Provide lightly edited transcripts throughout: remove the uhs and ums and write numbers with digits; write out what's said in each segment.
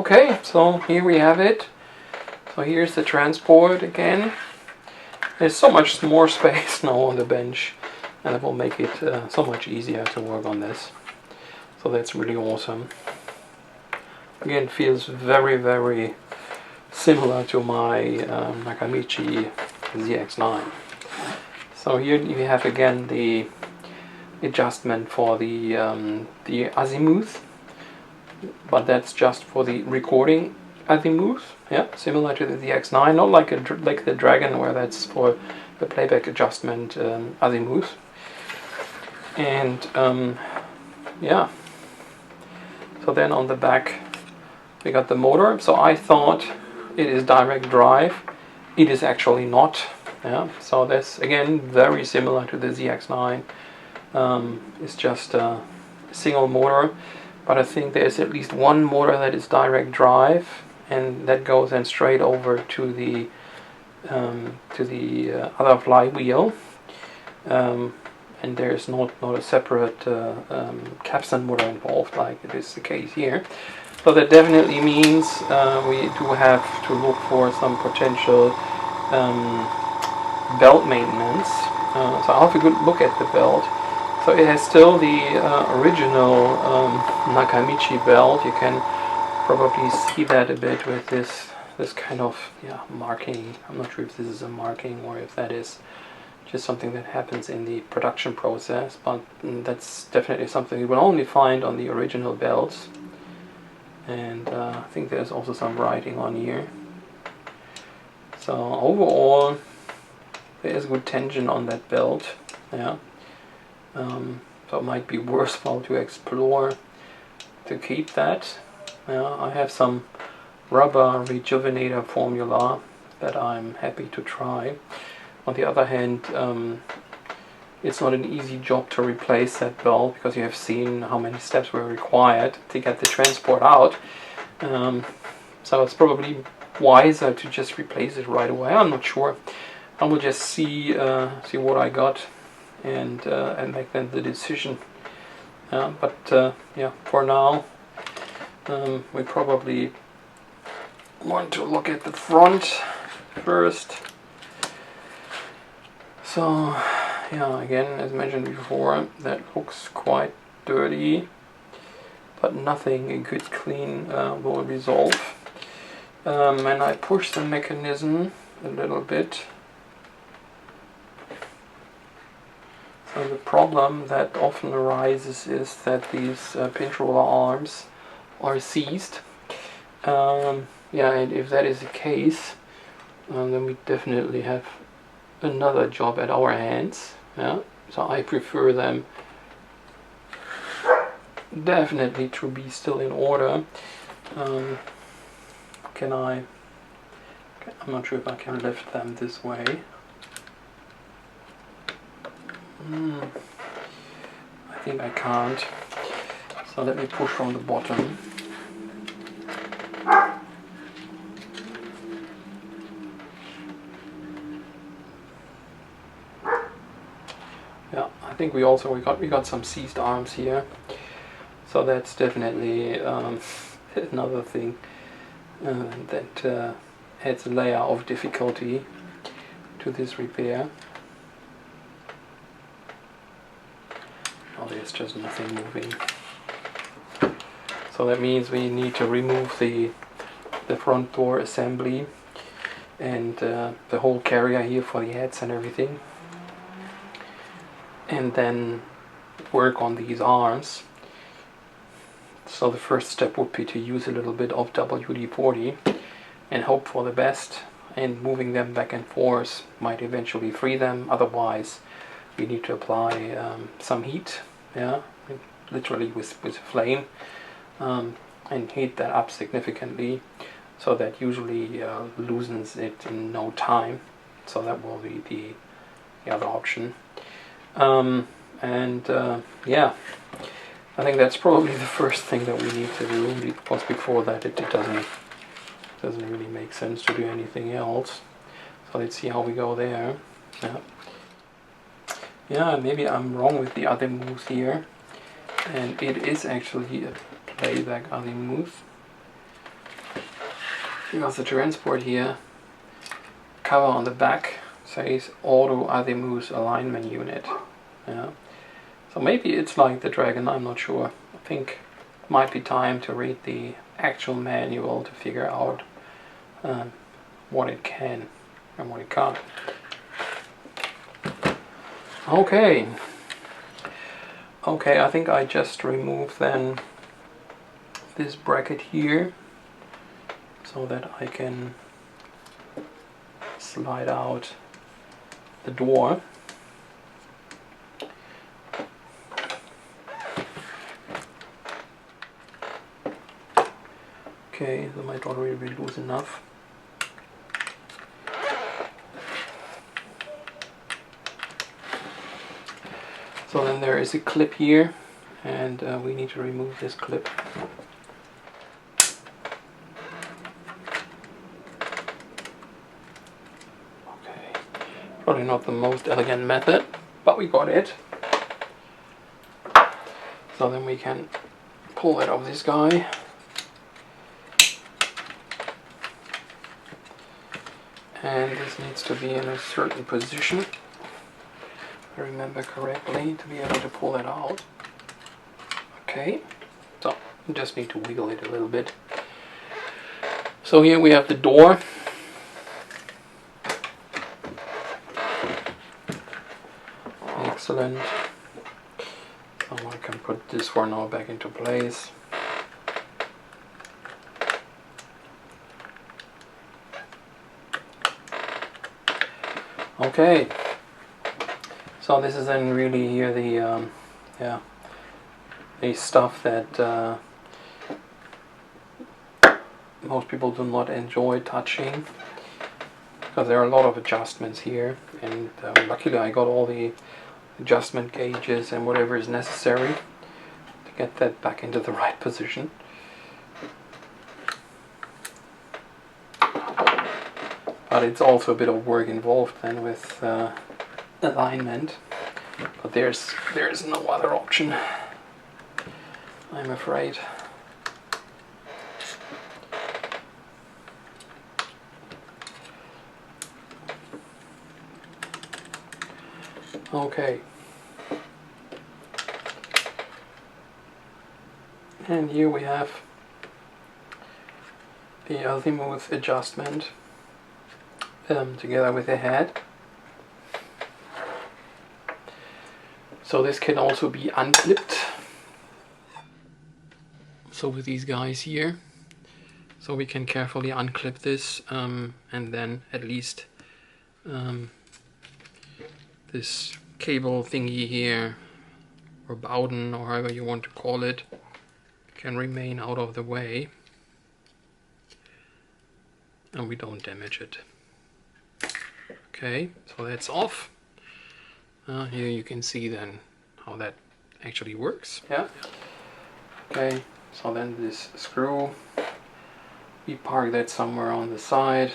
Okay, so here we have it. So here's the transport again. There's so much more space now on the bench, and it will make it so much easier to work on this. So that's really awesome. Again, feels very, very similar to my Nakamichi ZX9. So here you have again the adjustment for the azimuth, but that's just for the recording azimuth. Yeah, similar to the ZX9, not like like the Dragon, where that's for the playback adjustment azimuth. And yeah, so then on the back we got the motor. So I thought it is direct drive. It is actually not. Yeah, so that's again very similar to the ZX9. It's just a single motor, but I think there's at least one motor that is direct drive, and that goes then straight over to the other flywheel, and there's not a separate capstan motor involved like it is the case here. So that definitely means we do have to look for some potential belt maintenance. So I'll have a good look at the belt. So it has still the original Nakamichi belt. You can probably see that a bit with this kind of marking. I'm not sure if this is a marking or if that is just something that happens in the production process, but that's definitely something you will only find on the original belts. And I think there's also some writing on here. So overall, there is good tension on that belt. Yeah. So it might be worthwhile to explore to keep that. I have some rubber rejuvenator formula that I'm happy to try. On the other hand, it's not an easy job to replace that belt, because you have seen how many steps were required to get the transport out. So it's probably wiser to just replace it right away. I'm not sure. I will just see what I got and make then the decision. But yeah, for now, we probably want to look at the front first. So yeah, again, as mentioned before, that looks quite dirty, but nothing a good clean will resolve. And I push the mechanism a little bit. So the problem that often arises is that these pinch roller arms are seized. Yeah, and if that is the case, then we definitely have another job at our hands. Yeah, so I prefer them definitely to be still in order. I'm not sure if I can lift them this way. I think I can't. So let me push from the bottom. Yeah, I think we got some seized arms here. So that's definitely another thing that adds a layer of difficulty to this repair. Oh, there's just nothing moving. So that means we need to remove the front door assembly and the whole carrier here for the heads and everything, and then work on these arms. So the first step would be to use a little bit of WD-40 and hope for the best, and moving them back and forth might eventually free them. Otherwise we need to apply some heat, literally with flame, and heat that up significantly, so that usually loosens it in no time. So that will be the other option. Yeah, I think that's probably the first thing that we need to do, because before that it doesn't really make sense to do anything else. So let's see how we go there. Yeah, maybe I'm wrong with the azimuth here, and it is actually a playback azimuth. because the transport here cover on the back says Auto Azimuth Alignment Unit. Yeah. So maybe it's like the Dragon, I'm not sure. I think it might be time to read the actual manual to figure out what it can and what it can't. Okay. Okay, I think I just removed then this bracket here so that I can slide out the door. Okay, that might already be loose enough. So then there is a clip here, and we need to remove this clip. Okay, probably not the most elegant method, but we got it. So then we can pull it off this guy. And this needs to be in a certain position, if I remember correctly, to be able to pull it out. Okay, so you just need to wiggle it a little bit. So here we have the door. Excellent. So I can put this one now back into place. Okay, so this is then really here the the stuff that most people do not enjoy touching, because there are a lot of adjustments here, and luckily I got all the adjustment gauges and whatever is necessary to get that back into the right position. But it's also a bit of work involved then with alignment. But there's no other option, I'm afraid. Okay. And here we have the azimuth adjustment together with the head. So this can also be unclipped. So with these guys here, so we can carefully unclip this and then at least this cable thingy here, or bowden, or however you want to call it, can remain out of the way and we don't damage it. Okay, so that's off. Here you can see then how that actually works. Yeah. Okay, so then this screw, we park that somewhere on the side.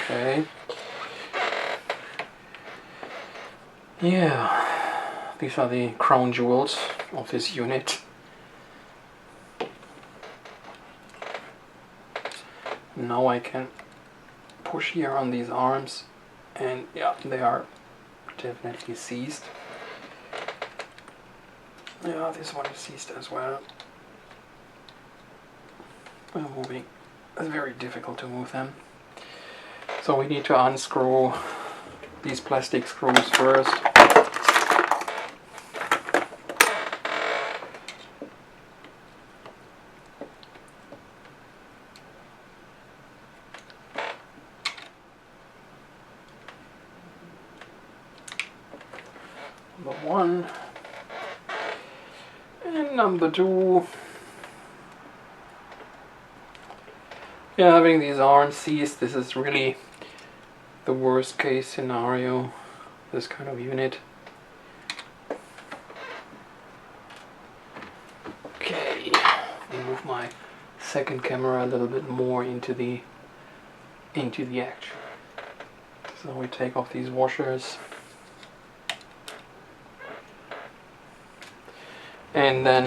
Okay. Yeah, these are the crown jewels of this unit. Now I can push here on these arms, and yeah, they are definitely seized. Yeah, this one is seized as well. Well, moving, it's very difficult to move them. So we need to unscrew these plastic screws first. Number one. And number two. Yeah, having these arms seized, this is really the worst case scenario, this kind of unit. Okay, move my second camera a little bit more into the action. So we take off these washers. And then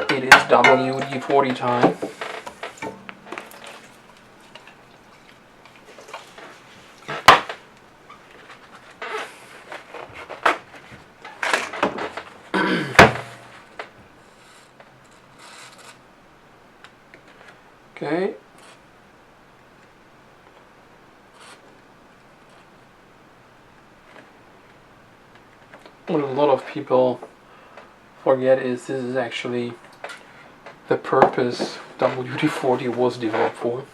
it is WD-40 time. Okay. What a lot of people forget is this is actually the purpose WD-40 was developed for.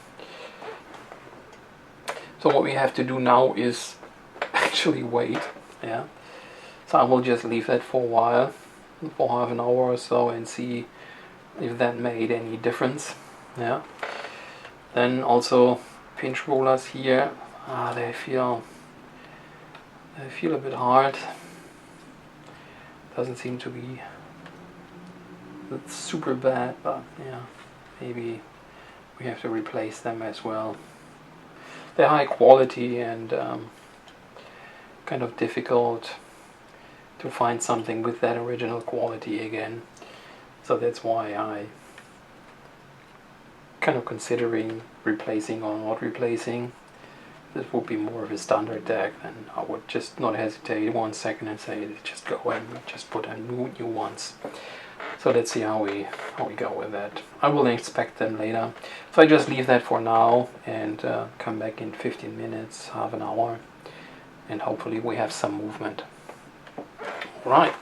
So what we have to do now is actually wait. Yeah. So I will just leave that for a while, for half an hour or so, and see if that made any difference. Yeah. Then also pinch rollers here. They feel a bit hard. Doesn't seem to be super bad, but yeah, maybe we have to replace them as well. They're high quality and kind of difficult to find something with that original quality again. So that's why I kind of considering replacing or not replacing. This would be more of a standard deck, and I would just not hesitate 1 second and say just go and just put a new ones. So let's see how we go with that. I will inspect them later. So I just leave that for now and come back in 15 minutes, half an hour, and hopefully we have some movement. Right.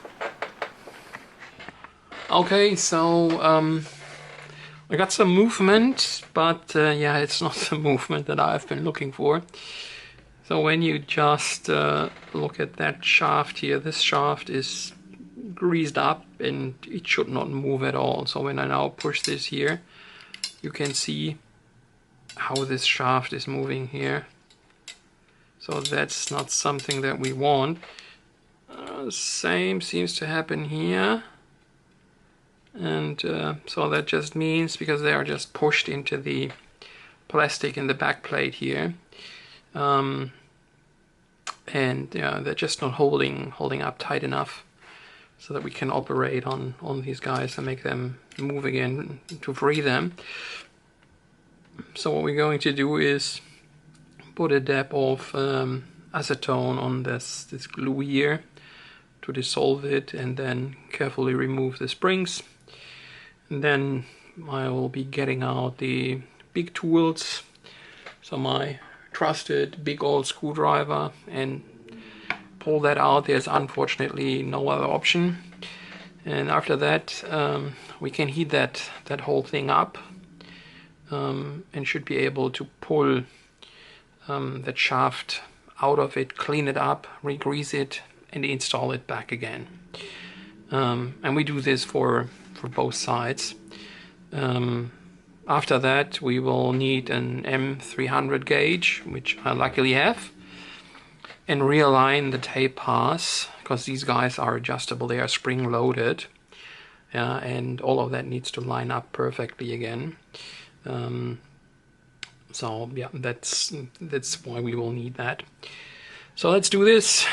Okay, so I got some movement, but yeah, it's not the movement that I've been looking for. So when you just look at that shaft here, this shaft is greased up and it should not move at all. So when I now push this here, you can see how this shaft is moving here. So that's not something that we want. Same seems to happen here. And so that just means, because they are just pushed into the plastic in the back plate here, and they're just not holding up tight enough so that we can operate on these guys and make them move again to free them. So what we're going to do is put a dab of acetone on this glue here to dissolve it, and then carefully remove the springs. And then I will be getting out the big tools, so my trusted big old screwdriver, and pull that out. There's unfortunately no other option. And after that we can heat that whole thing up and should be able to pull that shaft out of it, clean it up, re-grease it, and install it back again. And we do this for both sides. After that we will need an M300 gauge, which I luckily have, and realign the tape pass, because these guys are adjustable, they are spring loaded, and all of that needs to line up perfectly again. So yeah, that's why we will need that. So let's do this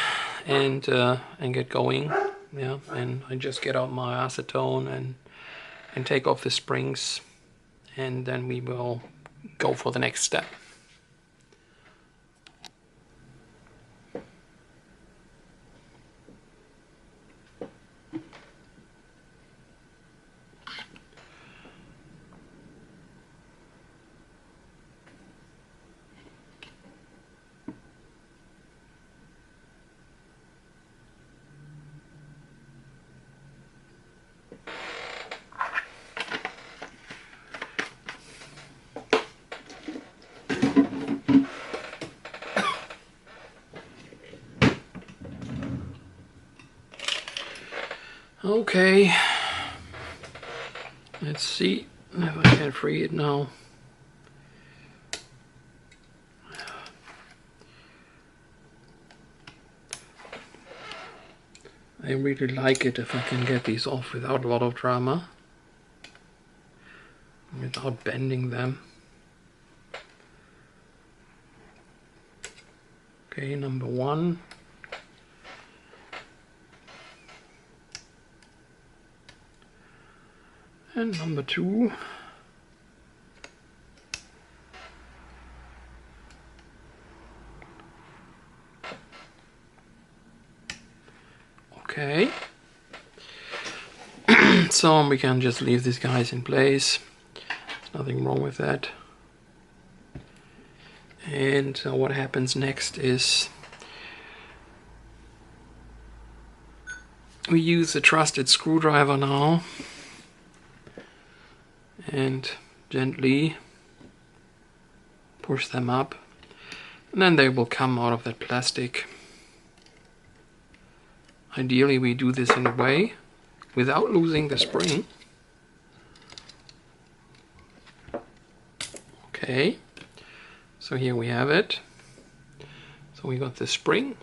and get going. Yeah, and I just get out my acetone and take off the springs, and then we will go for the next step. Okay, let's see if I can free it now. I really like it if I can get these off without a lot of drama, without bending them. Okay, number one. And number 2. Okay. So we can just leave these guys in place. There's nothing wrong with that. And what happens next is we use a trusted screwdriver now and gently push them up, and then they will come out of that plastic. Ideally we do this in a way without losing the spring. Okay, so here we have it. So we got the spring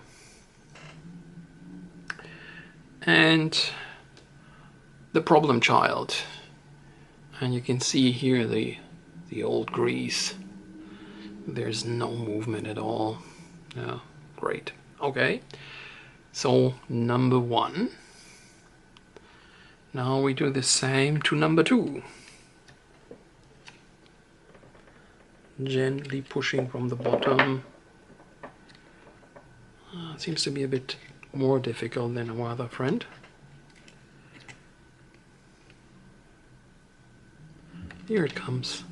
and the problem child, and you can see here the old grease. There's no movement at all. Yeah, great. Okay, so number 1. Now we do the same to number 2. Gently pushing from the bottom. It seems to be a bit more difficult than our other friend. Here it comes.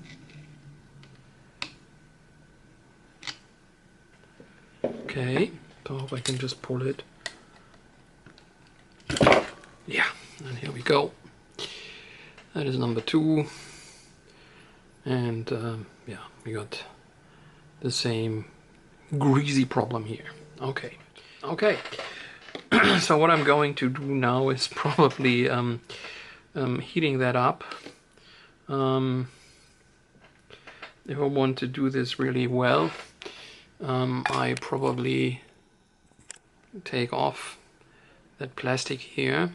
Okay, so I hope I can just pull it. Yeah, and here we go. That is number 2. And yeah, we got the same greasy problem here. Okay. So what I'm going to do now is probably heating that up. If I want to do this really well, I probably take off that plastic here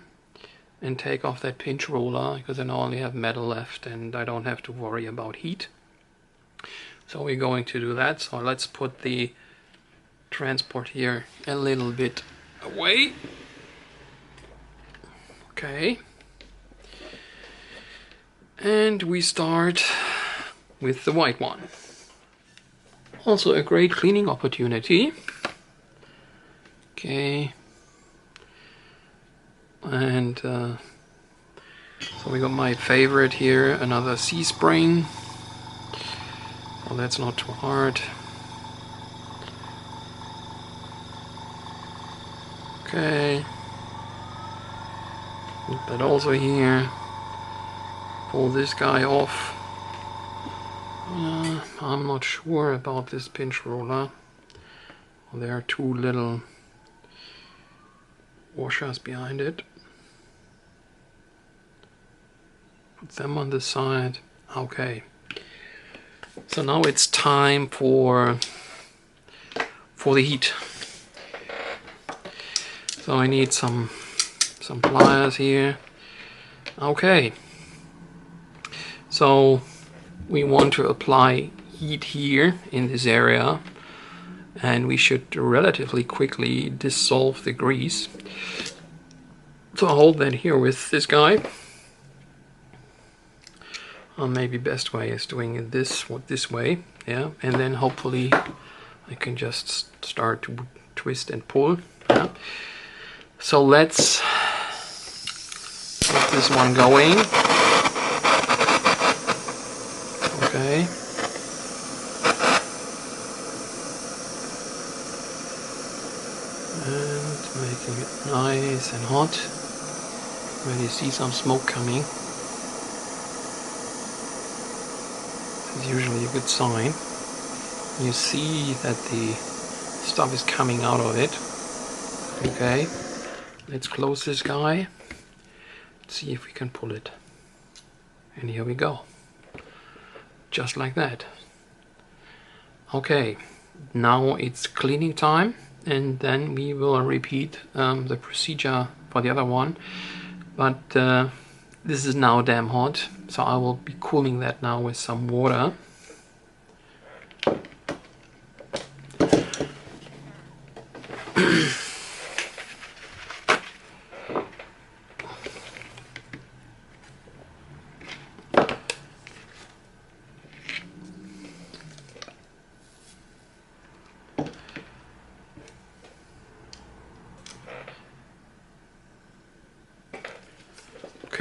and take off that pinch roller, because then I only have metal left and I don't have to worry about heat. So we're going to do that. So let's put the transport here a little bit away. Okay. And we start with the white one. Also a great cleaning opportunity. Okay. And so we got my favorite here, another C-spring. Well, that's not too hard. Okay. Put that also here. Pull this guy off. I'm not sure about this pinch roller. Well, there are 2 little washers behind it. Put them on the side. Okay. So now it's time for the heat. So I need some pliers here. Okay. So we want to apply heat here in this area, and we should relatively quickly dissolve the grease. So I'll hold that here with this guy. Maybe best way is doing it this way, yeah, and then hopefully I can just start to twist and pull. Yeah. So let's get this one going. Okay. And making it nice and hot. When you see some smoke coming, this is usually a good sign. You see that the stuff is coming out of it. Okay, let's close this guy. Let's see if we can pull it. And here we go. Just like that. Okay, now it's cleaning time, and then we will repeat the procedure for the other one. But this is now damn hot, so I will be cooling that now with some water.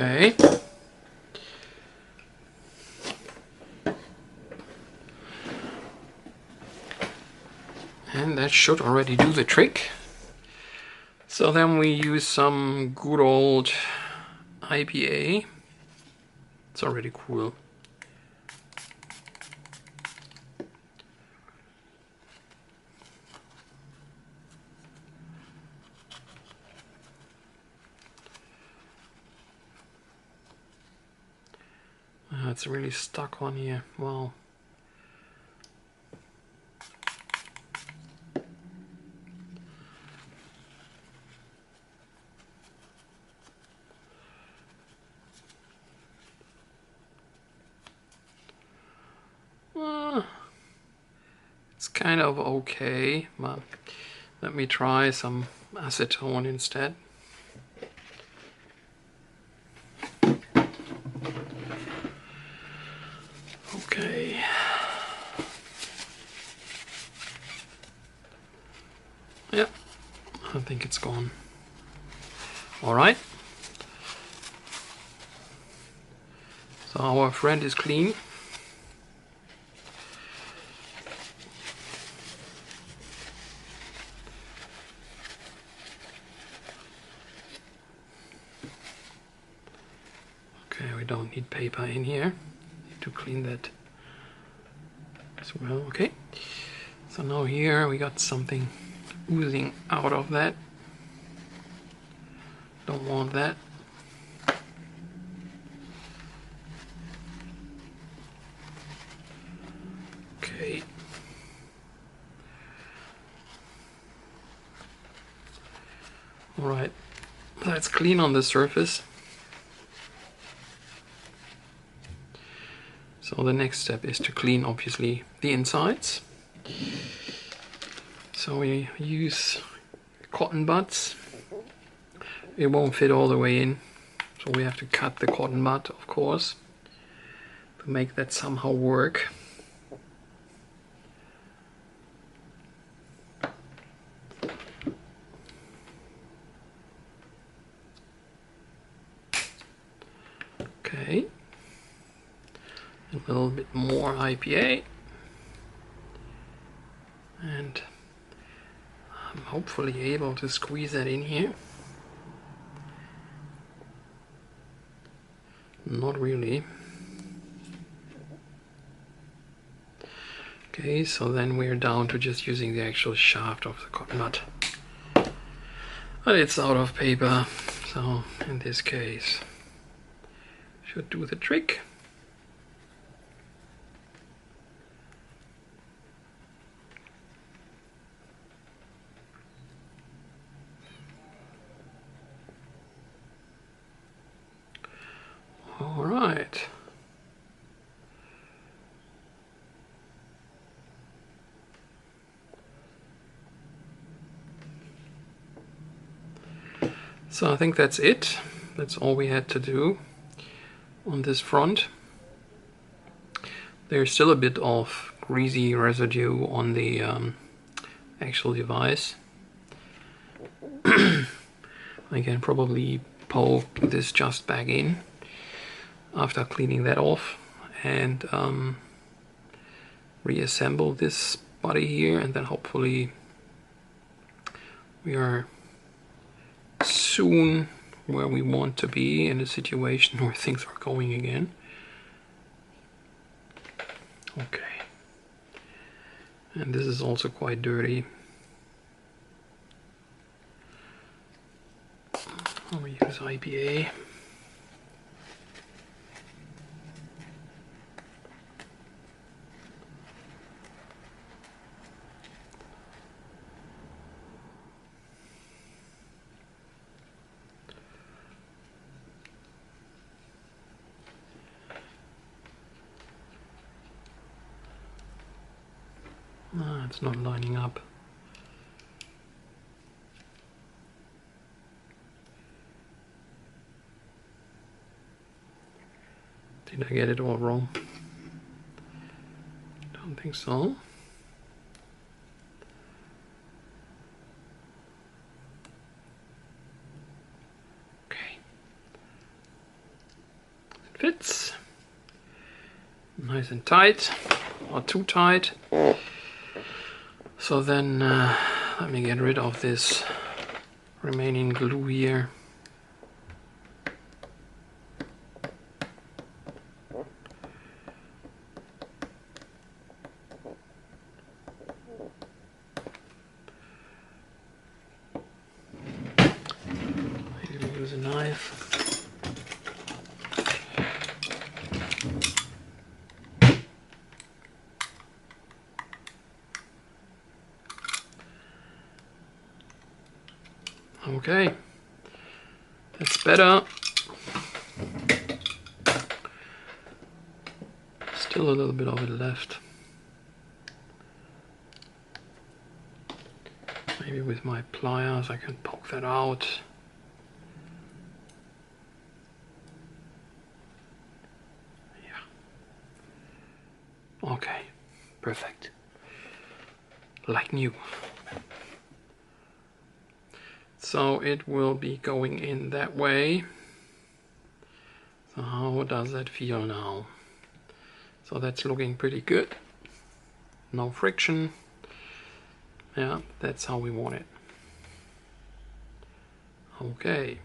Okay. And that should already do the trick. So then we use some good old IPA. It's already cool. It's really stuck on here. Well, it's kind of okay, but let me try some acetone instead. Okay. Yeah, I think it's gone. All right. So our friend is clean. Okay, we don't need paper in here. Need to clean that as well. Okay. So now here we got something oozing out of that. Don't want that. Okay. All right. Let's clean on the surface. So the next step is to clean, obviously, the insides. So we use cotton buds. It won't fit all the way in, so we have to cut the cotton bud, of course, to make that somehow work. Okay. A little bit more IPA. And I'm hopefully able to squeeze that in here. Not really. Okay, so then we're down to just using the actual shaft of the cotton bud. But it's out of paper, so in this case should do the trick. All right. So I think that's it. That's all we had to do on this front. There's still a bit of greasy residue on the actual device. I can probably poke this just back in after cleaning that off and reassemble this body here, and then hopefully we are soon where we want to be in a situation where things are going again. Okay. And this is also quite dirty. I'll use IPA. It's not lining up. Did I get it all wrong? Don't think so. Okay. nice and tight, not too tight. So then let me get rid of this remaining glue here. Maybe use a knife. Okay, that's better. Still a little bit of it left. Maybe with my pliers I can poke that out. Yeah. Okay, perfect. Like new. So it will be going in that way. So how does that feel now? So that's looking pretty good. No friction. Yeah, that's how we want it. Okay.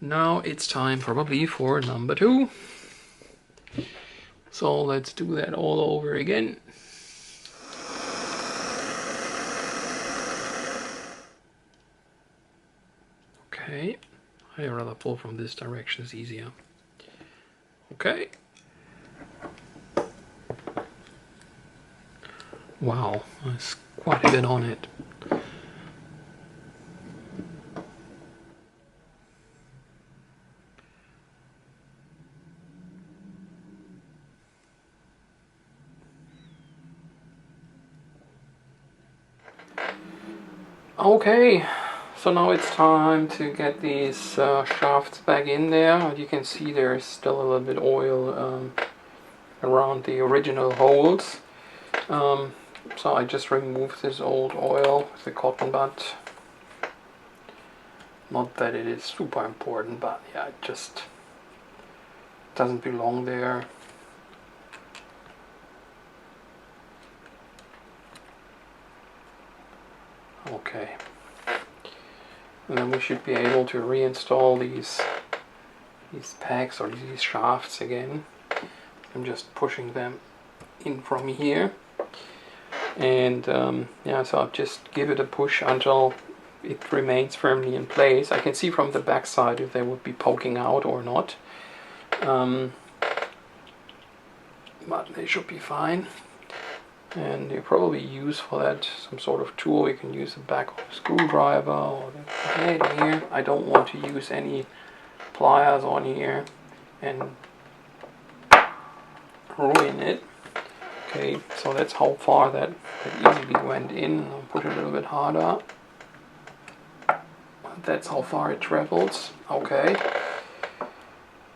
Now it's time probably for number 2. So let's do that all over again. Okay, I'd rather pull from this direction, it's easier. Okay. Wow, there's quite a bit on it. Okay, so now it's time to get these shafts back in there. As you can see, there's still a little bit oil around the original holes. So I just removed this old oil with the cotton bud. Not that it is super important, but yeah, it just doesn't belong there. Okay. And then we should be able to reinstall these pegs or these shafts again. I'm just pushing them in from here. And yeah, so I'll just give it a push until it remains firmly in place. I can see from the back side if they would be poking out or not. But they should be fine. And you probably use for that some sort of tool. You can use a back screwdriver or the head here. I don't want to use any pliers on here and ruin it. Okay, so that's how far that easily went in. I'll push it a little bit harder. That's how far it travels. Okay.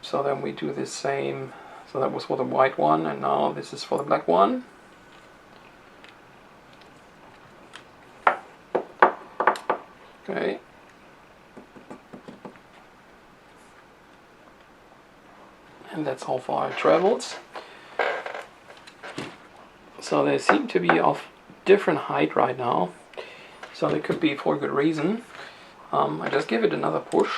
So then we do the same. So that was for the white one, and now this is for the black one. Okay. And that's how far it travels. So they seem to be of different height right now. So they could be for a good reason. I just give it another push.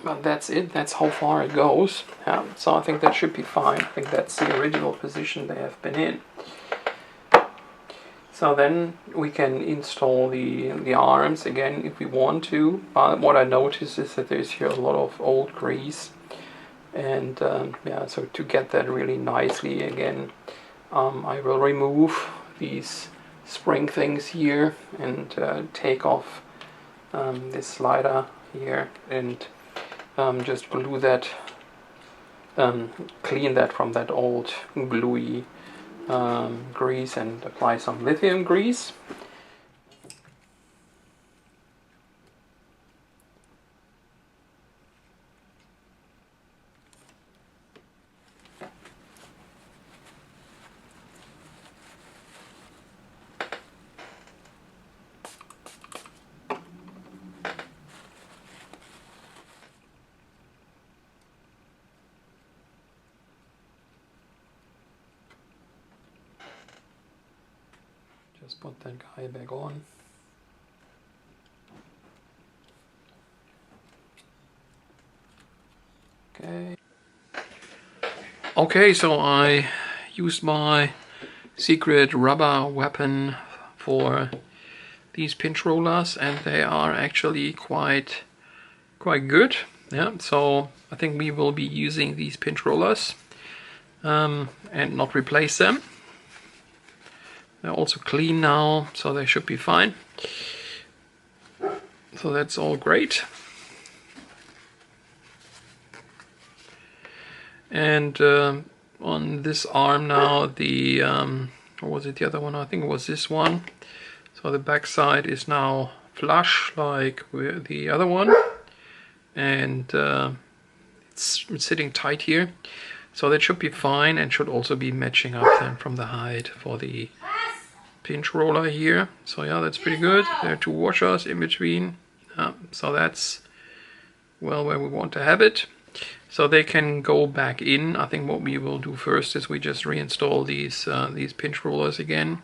But that's it, that's how far it goes. Yeah, so I think that should be fine. I think that's the original position they have been in. So then we can install the arms again if we want to. But what I notice is that there's here a lot of old grease. And yeah, so to get that really nicely again, I will remove these spring things here and take off this slider here and just glue that, clean that from that old gluey grease and apply some lithium grease. Just put that guy back on. Okay. Okay, so I used my secret rubber weapon for these pinch rollers, and they are actually quite good. Yeah, so I think we will be using these pinch rollers and not replace them. They're also clean now, so they should be fine. So that's all great. And on this arm now, the or was it the other one? I think it was this one. So the back side is now flush like with the other one, and it's sitting tight here. So that should be fine, and should also be matching up then from the height for the pinch roller here. So yeah, that's pretty good. There are two washers in between. So that's well where we want to have it. So they can go back in. I think what we will do first is we just reinstall these pinch rollers again.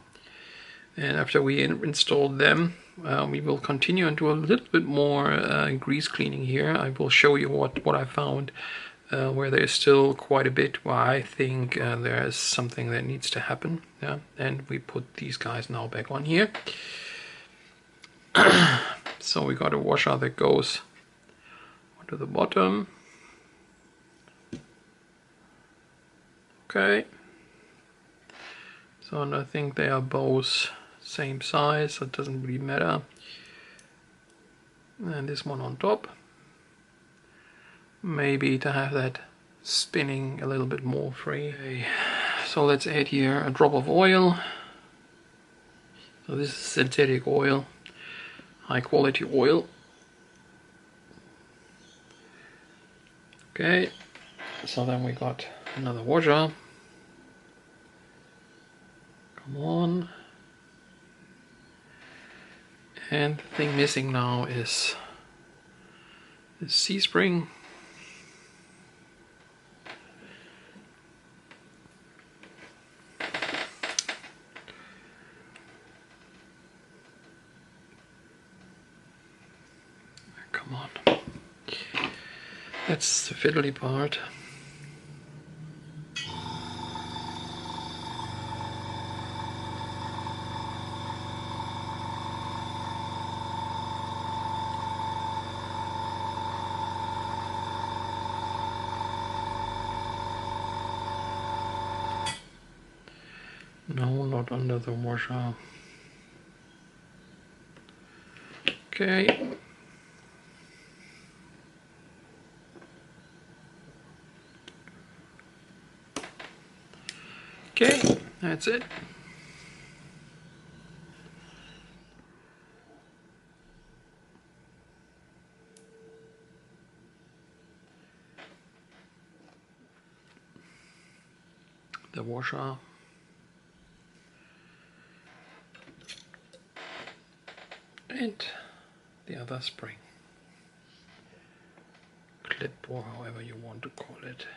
And after we installed them, we will continue and do a little bit more grease cleaning here. I will show you what I found where there's still quite a bit where I think there's something that needs to happen. Yeah, and we put these guys now back on here. So we got a washer that goes onto the bottom. Okay. So and I think they are both same size, so it doesn't really matter. And this one on top. Maybe to have that spinning a little bit more free. Okay. So let's add here a drop of oil. So this is synthetic oil, high quality oil. Okay, so then we got another washer. Come on. And the thing missing now is this C-spring. Come on. That's the fiddly part. No, not under the washer. Okay. Okay, that's it. The washer. And the other spring. Clip, or however you want to call it.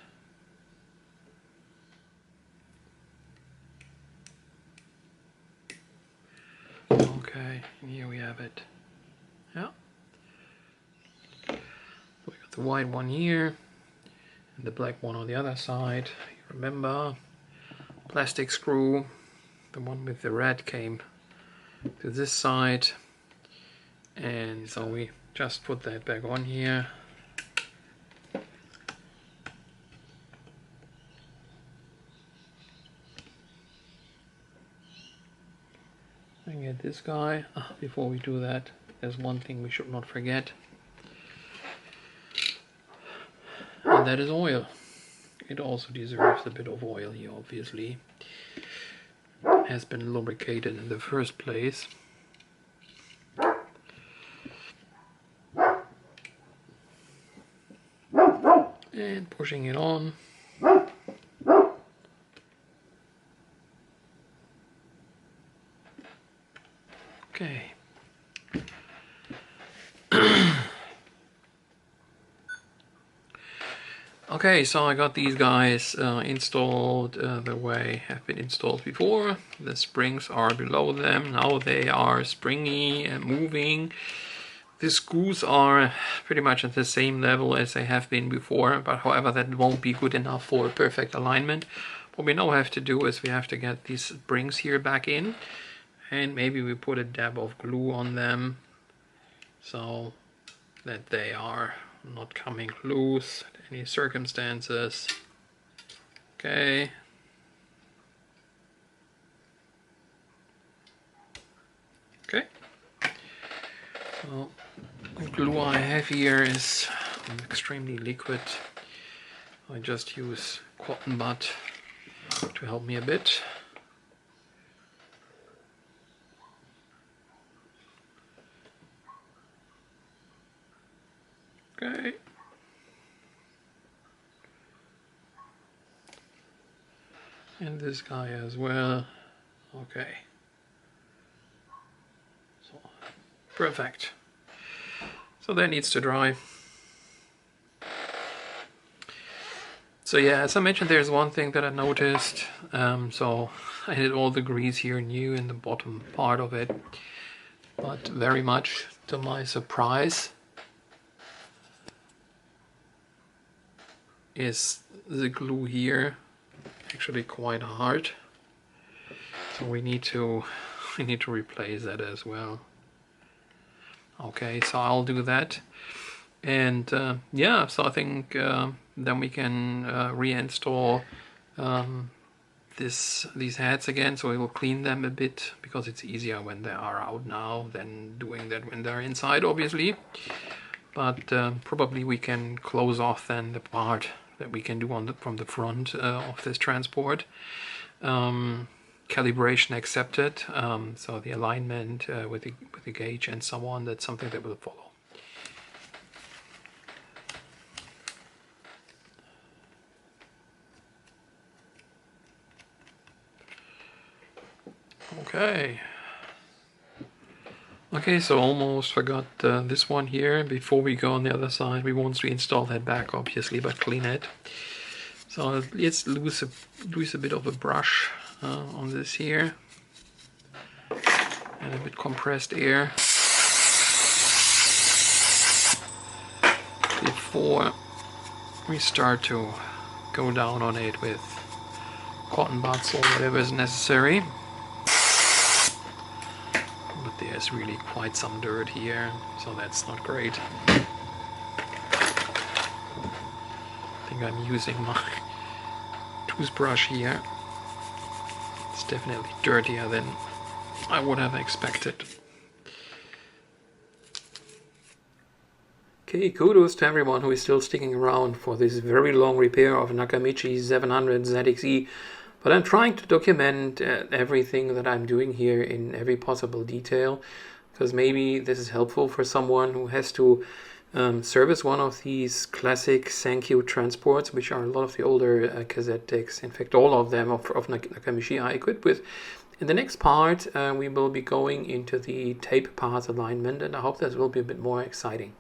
Okay, and here we have it. Yeah. So we got the white one here and the black one on the other side. You remember, plastic screw. The one with the red came to this side, and so we just put that back on here. And get this guy. Before we do that, there's one thing we should not forget, and that is oil. It also deserves a bit of oil here, obviously. Has been lubricated in the first place. And pushing it on. Okay. Okay, so I got these guys installed the way have been installed before. The springs are below them. Now they are springy and moving. The screws are pretty much at the same level as they have been before, but however that won't be good enough for perfect alignment. What we now have to do is we have to get these springs here back in, and maybe we put a dab of glue on them so that they are not coming loose at any circumstances. Okay. Okay. So the glue I have here is extremely liquid. I just use cotton bud to help me a bit. Okay. And this guy as well. Okay. So, perfect. So that needs to dry. So yeah, as I mentioned, there's one thing that I noticed. So I did all the grease here new in the bottom part of it, but very much to my surprise is the glue here actually quite hard. So we need to replace that as well. Okay, so I'll do that. And yeah, so I think then we can reinstall these heads again. So we will clean them a bit because it's easier when they are out now than doing that when they're inside, obviously. But probably we can close off then the part that we can do from the front of this transport. Calibration accepted. So the alignment with the gauge and so on, that's something that will follow. Okay, so almost forgot this one here. Before we go on the other side, we want to install that back, obviously, but clean it. So let's lose a bit of a brush on this here, and a bit compressed air before we start to go down on it with cotton buds or whatever is necessary. But there's really quite some dirt here, so that's not great. I think I'm using my toothbrush here. It's definitely dirtier than I would have expected. Okay, kudos to everyone who is still sticking around for this very long repair of Nakamichi 700 ZXE. But I'm trying to document everything that I'm doing here in every possible detail, because maybe this is helpful for someone who has to service one of these classic Sankyo transports, which are a lot of the older cassette decks. In fact, all of them of Nakamichi are equipped with. In the next part, we will be going into the tape path alignment, and I hope this will be a bit more exciting.